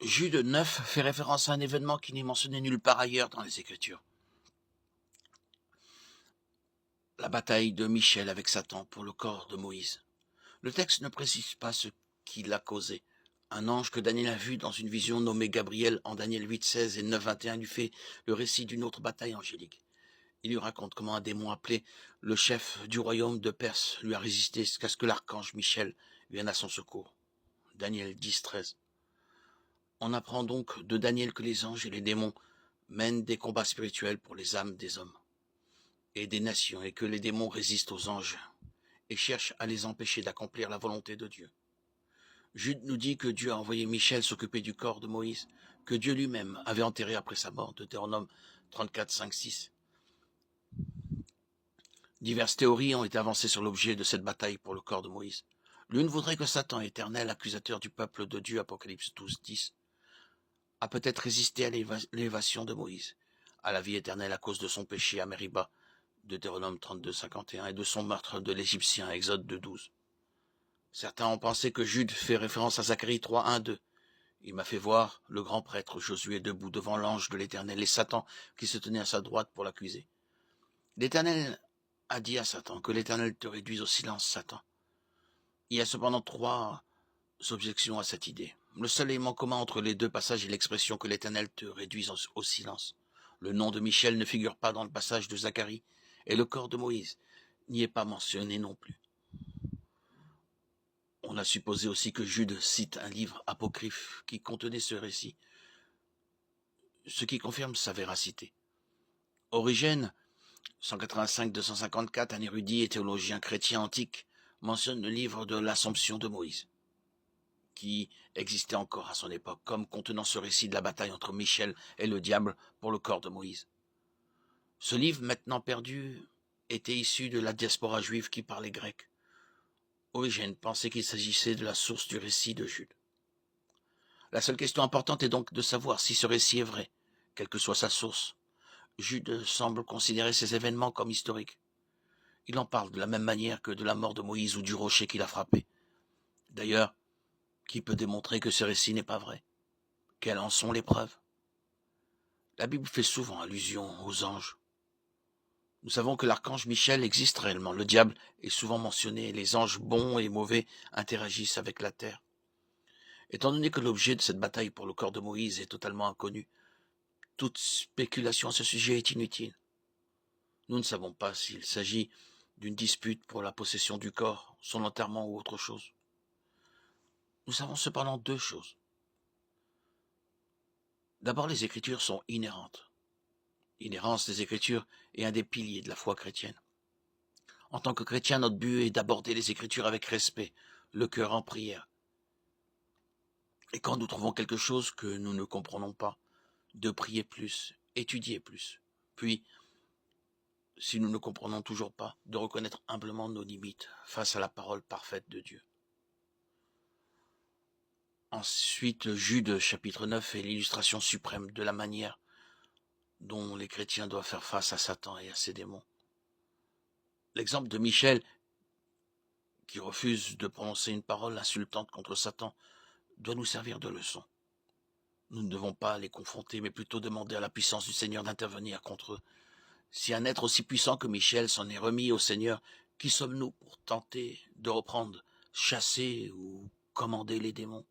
Jude 9 fait référence à un événement qui n'est mentionné nulle part ailleurs dans les Écritures. La bataille de Michel avec Satan pour le corps de Moïse. Le texte ne précise pas ce qui l'a causé. Un ange que Daniel a vu dans une vision nommé Gabriel en Daniel 8,16 et 9,21 lui fait le récit d'une autre bataille angélique. Il lui raconte comment un démon appelé le chef du royaume de Perse lui a résisté jusqu'à ce que l'archange Michel vienne à son secours. Daniel 10,13. On apprend donc de Daniel que les anges et les démons mènent des combats spirituels pour les âmes des hommes et des nations, et que les démons résistent aux anges et cherchent à les empêcher d'accomplir la volonté de Dieu. Jude nous dit que Dieu a envoyé Michel s'occuper du corps de Moïse, que Dieu lui-même avait enterré après sa mort, Deutéronome 34, 5, 6. Diverses théories ont été avancées sur l'objet de cette bataille pour le corps de Moïse. L'une voudrait que Satan, éternel accusateur du peuple de Dieu, Apocalypse 12, 10, a peut-être résisté à l'élévation de Moïse, à la vie éternelle à cause de son péché à Mériba, Deutéronome 32, 51, et de son meurtre de l'Égyptien, Exode 2, 12. Certains ont pensé que Jude fait référence à Zacharie 3, 1, 2. Il m'a fait voir le grand prêtre Josué debout devant l'ange de l'Éternel et Satan qui se tenait à sa droite pour l'accuser. L'Éternel a dit à Satan que l'Éternel te réduise au silence, Satan. Il y a cependant trois objections à cette idée. Le seul élément commun entre les deux passages est l'expression que l'Éternel te réduise au silence. Le nom de Michel ne figure pas dans le passage de Zacharie et le corps de Moïse n'y est pas mentionné non plus. On a supposé aussi que Jude cite un livre apocryphe qui contenait ce récit, ce qui confirme sa véracité. Origène, 185-254, un érudit et théologien chrétien antique, mentionne le livre de l'Assomption de Moïse, qui existait encore à son époque, comme contenant ce récit de la bataille entre Michel et le diable pour le corps de Moïse. Ce livre, maintenant perdu, était issu de la diaspora juive qui parlait grec. Origène pensait qu'il s'agissait de la source du récit de Jude. La seule question importante est donc de savoir si ce récit est vrai, quelle que soit sa source. Jude semble considérer ces événements comme historiques. Il en parle de la même manière que de la mort de Moïse ou du rocher qu'il a frappé. D'ailleurs, qui peut démontrer que ce récit n'est pas vrai? Quelles en sont les preuves? La Bible fait souvent allusion aux anges. Nous savons que l'archange Michel existe réellement. Le diable est souvent mentionné. Les anges bons et mauvais interagissent avec la terre. Étant donné que l'objet de cette bataille pour le corps de Moïse est totalement inconnu, toute spéculation à ce sujet est inutile. Nous ne savons pas s'il s'agit d'une dispute pour la possession du corps, son enterrement ou autre chose. Nous savons cependant deux choses. D'abord, les Écritures sont inhérentes. L'inhérence des Écritures est un des piliers de la foi chrétienne. En tant que chrétien, notre but est d'aborder les Écritures avec respect, le cœur en prière. Et quand nous trouvons quelque chose que nous ne comprenons pas, de prier plus, étudier plus. Puis, si nous ne comprenons toujours pas, de reconnaître humblement nos limites face à la parole parfaite de Dieu. Ensuite, Jude chapitre 9 est l'illustration suprême de la manière dont les chrétiens doivent faire face à Satan et à ses démons. L'exemple de Michel, qui refuse de prononcer une parole insultante contre Satan, doit nous servir de leçon. Nous ne devons pas les confronter, mais plutôt demander à la puissance du Seigneur d'intervenir contre eux. Si un être aussi puissant que Michel s'en est remis au Seigneur, qui sommes-nous pour tenter de reprendre, chasser ou commander les démons?